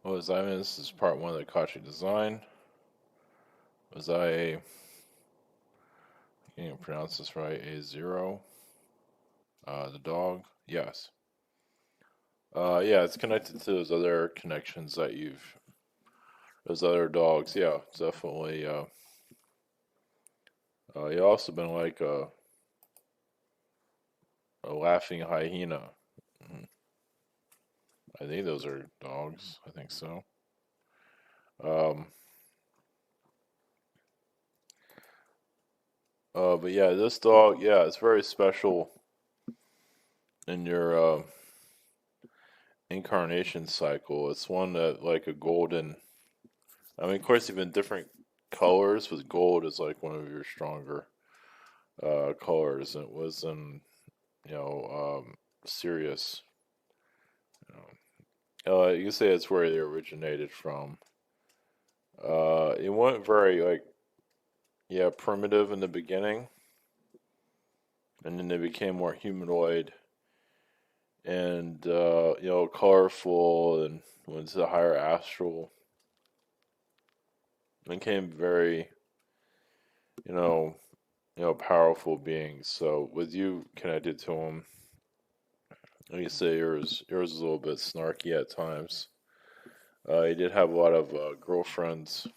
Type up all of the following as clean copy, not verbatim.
Was I in this is part one of the Kachi design. Was I can you pronounce this right? A zero. The dog. Yes. Yeah, it's connected to those other connections that you've those other dogs. Yeah, definitely. You also been like a laughing hyena. Mhm. I think those are dogs. I think so. Um, but yeah, this dog, yeah, it's very special in your incarnation cycle. It's one that like a golden. I mean, of course, even different colors, but gold is like one of your stronger colors. And it was in, you know, Sirius. You can say it's where they originated from. It went very like yeah primitive in the beginning, and then they became more humanoid and colorful, and went to the higher astral and became very you know powerful beings. So with you connected to them, like you say, yours is a little bit snarky at times. He did have a lot of girlfriends,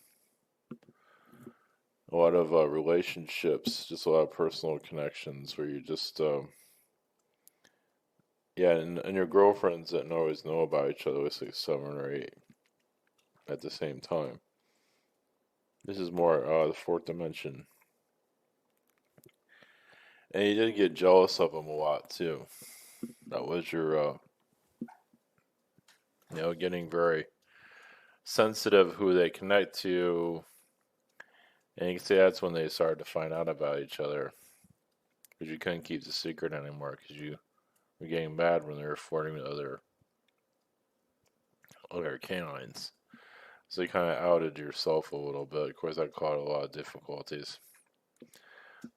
a lot of relationships, just a lot of personal connections where you just yeah, and your girlfriends didn't always know about each other. It's like seven or eight at the same time. This is more the fourth dimension, and you did get jealous of them a lot too. That was your getting very sensitive who they connect to. And you can say that's when they started to find out about each other because you couldn't keep the secret anymore because you were getting mad when they were flirting with other canines. So you kind of outed yourself a little bit. Of course, that caused a lot of difficulties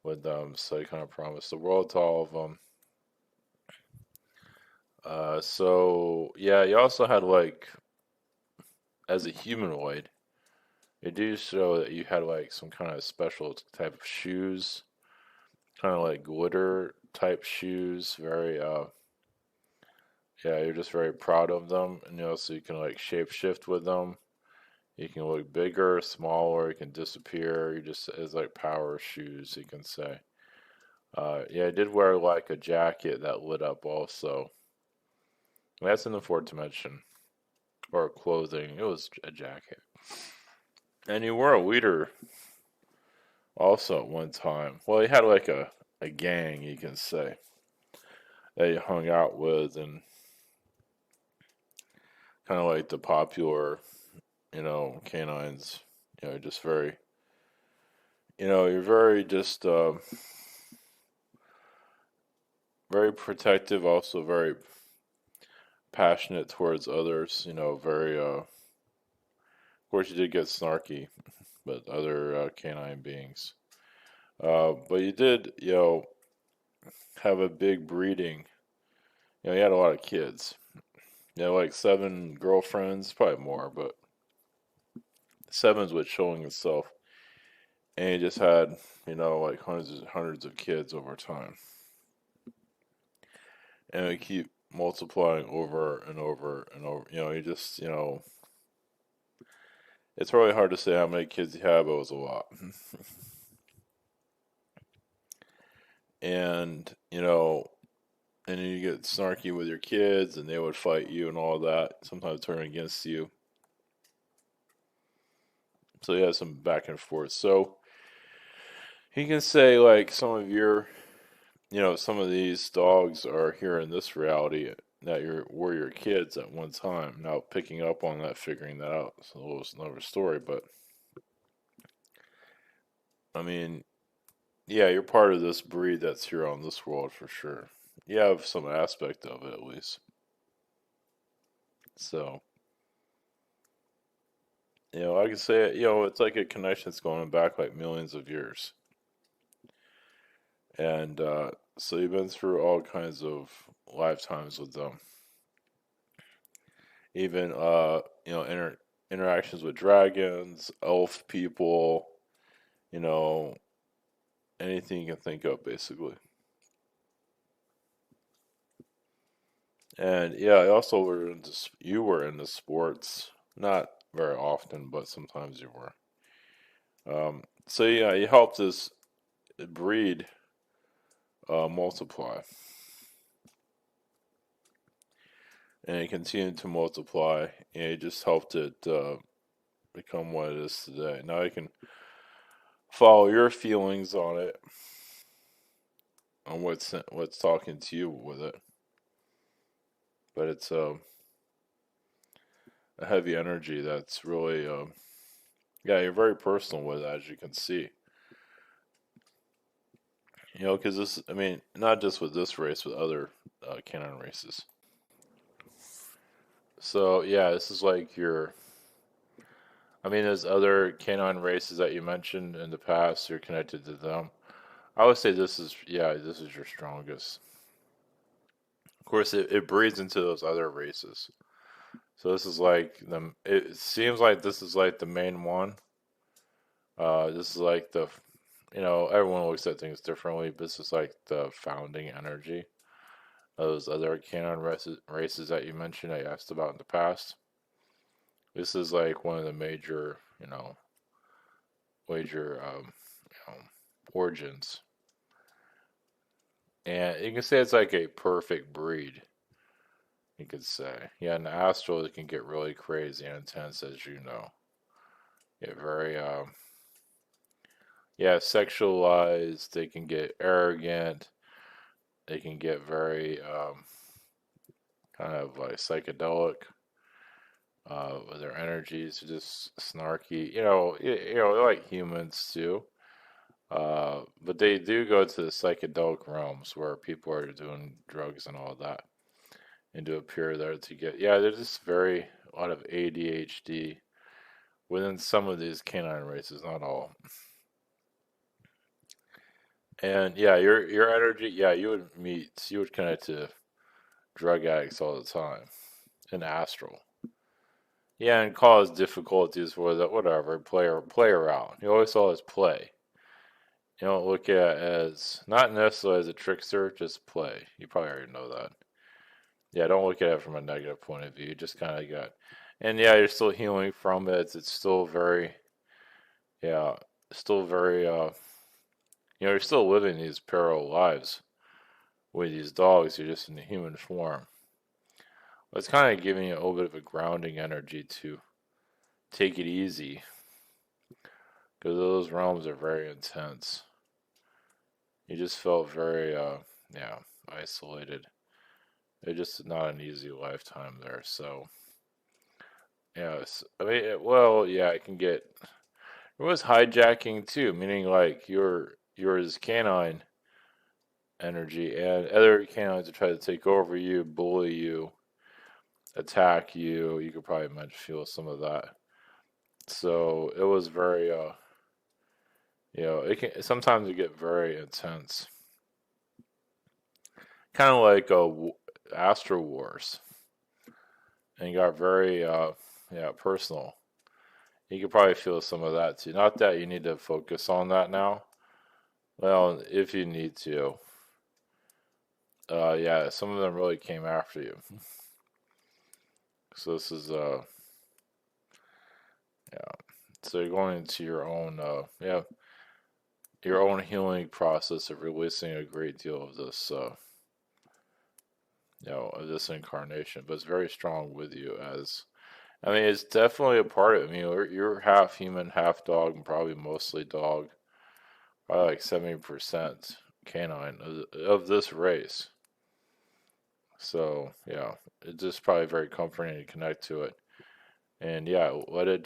with them. So you kind of promised the world to all of them. So yeah, you also had like as a humanoid, it do show that you had like some kind of special type of shoes, kind of like glitter type shoes. Very yeah, you're just very proud of them, and so you can like shape shift with them. You can look bigger, smaller. You can disappear. You just as like power shoes, you can say. Yeah, I did wear like a jacket that lit up also. That's in the fourth dimension or clothing. It was a jacket, and you were a leader also at one time. Well, you had like a gang, you can say, that you hung out with, and kind of like the popular, canines. Just very, you're very just very protective, also very passionate towards others. Very. Of course, you did get snarky, but other canine beings. But you did, have a big breeding. You had a lot of kids. Like seven girlfriends, probably more, but seven's what's showing itself. And he just had, like hundreds of kids over time. And it keep multiplying over and over and over. You just, it's really hard to say how many kids you have, but it was a lot. And, and then you get snarky with your kids and they would fight you and all that, sometimes turn against you. So you have some back and forth. So he can say like some of these dogs are here in this reality that were your kids at one time. Now picking up on that, figuring that out, so it was another story. But I mean, yeah, you're part of this breed that's here on this world for sure. You have some aspect of it at least. So I can say it's like a connection that's going back like millions of years, and so you've been through all kinds of lifetimes with them. even interactions with dragons, elf people, you know, anything you can think of, basically. And yeah, I also you were into sports, not very often, but sometimes you were. So yeah, you helped this breed multiply, and it continued to multiply, and it just helped it become what it is today. Now you can follow your feelings on it, on what's talking to you with it, but it's a heavy energy that's really yeah, you're very personal with it, as you can see. Because this, I mean, not just with this race, with other canine races. So yeah, this is like your. I mean, there's other canine races that you mentioned in the past. You're connected to them. I would say this is your strongest. Of course, it breeds into those other races. So this is like the. It seems like this is like the main one. This is like the. Everyone looks at things differently, but this is like the founding energy of those other canine races that you mentioned. I asked about in the past. This is like one of the major origins, and you can say it's like a perfect breed. You could say, yeah. In the astral, it can get really crazy and intense, as you know. Get very, yeah, sexualized. They can get arrogant. They can get very, kind of like psychedelic. With their energies, just snarky. They're like humans too. But they do go to the psychedelic realms where people are doing drugs and all that, and to appear there to get. Yeah, there's just a lot of ADHD within some of these canine races, not all. And yeah, your energy. Yeah, you would connect to drug addicts all the time in astral. Yeah, and cause difficulties for that. Whatever, play around. You always saw as play. You don't look at it as not necessarily as a trickster, just play. You probably already know that. Yeah, don't look at it from a negative point of view. You just kind of got, and yeah, you're still healing from it. It's still very, yeah, still very, you're still living these parallel lives with these dogs. You're just in the human form. But it's kind of giving you a little bit of a grounding energy to take it easy because those realms are very intense. You just felt very, yeah, isolated. It's just not an easy lifetime there. So, yes, I mean, well, yeah, it can get. It was hijacking too, meaning like yours canine energy and other canines to try to take over you, bully you, attack you. You could probably feel some of that. So it was very, it can sometimes it get very intense, kind of like Astro Wars, and got very, yeah, personal. You could probably feel some of that too. Not that you need to focus on that now. Well, if you need to, yeah, some of them really came after you. So this is, yeah. So you're going into your own, yeah, your own healing process of releasing a great deal of this, of this incarnation. But it's very strong with you as, I mean, it's definitely a part of it. I mean, you're half human, half dog, and probably mostly dog. Probably like 70% canine of this race. So yeah, it's just probably very comforting to connect to it. And yeah, let it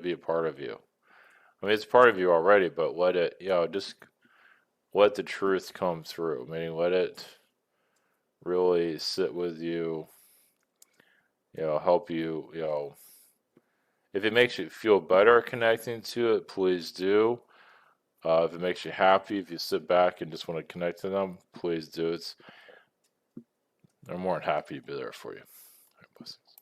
be a part of you. I mean, it's part of you already, but let it, just let the truth come through. Meaning, let it really sit with you. Help you. If it makes you feel better connecting to it, please do. If it makes you happy, if you sit back and just want to connect to them, please do. They're more than happy to be there for you. Blessings.